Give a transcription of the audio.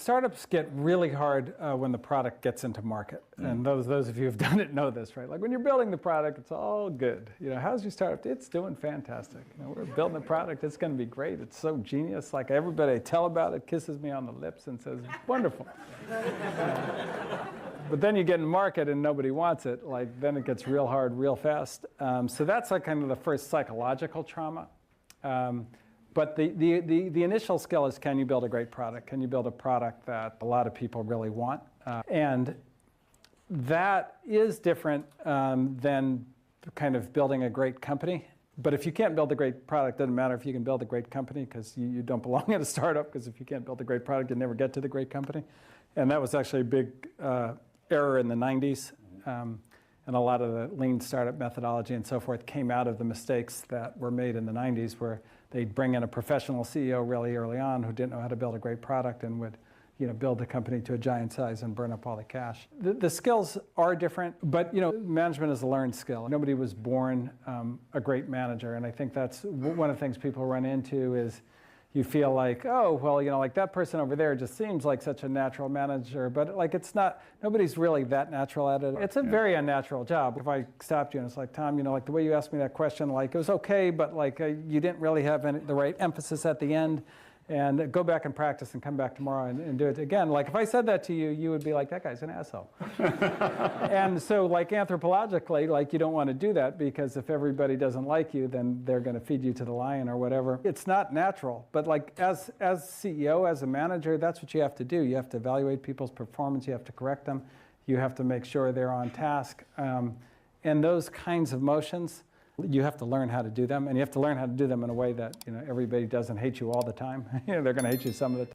Startups get really hard when the product gets into market. And those of you who've done it know this, right? Like when you're building the product, it's all good. How's your startup? It's doing fantastic. We're building the product. It's going to be great. It's so genius. Like everybody I tell about it kisses me on the lips and says, wonderful. But then you get in market and nobody wants it. Like then it gets real hard real fast. So that's like kind of the first psychological trauma. But the initial skill is, can you build a great product? Can you build a product that a lot of people really want? And that is different than kind of building a great company. But if you can't build a great product, it doesn't matter if you can build a great company, because you don't belong at a startup, because if you can't build a great product, you'll never get to the great company. And that was actually a big error in the 90s. And a lot of the lean startup methodology and so forth came out of the mistakes that were made in the 90s, where they'd bring in a professional CEO really early on who didn't know how to build a great product and would build the company to a giant size and burn up all the cash. The skills are different, but management is a learned skill. Nobody was born a great manager, and I think that's one of the things people run into is you feel like, oh, well, like that person over there just seems like such a natural manager, but like it's not, nobody's really that natural at it. It's a very unnatural job. If I stopped you and it's like, Tom, like the way you asked me that question, like it was okay, but like you didn't really have the right emphasis at the end, and go back and practice and come back tomorrow and do it again. Like if I said that to you, you would be like, that guy's an asshole. And so like anthropologically, like you don't want to do that, because if everybody doesn't like you, then they're going to feed you to the lion or whatever. It's not natural, but like as CEO, as a manager, that's what you have to do. You have to evaluate people's performance. You have to correct them. You have to make sure they're on task. And those kinds of motions, you have to learn how to do them, and you have to learn how to do them in a way that everybody doesn't hate you all the time. They're going to hate you some of the time.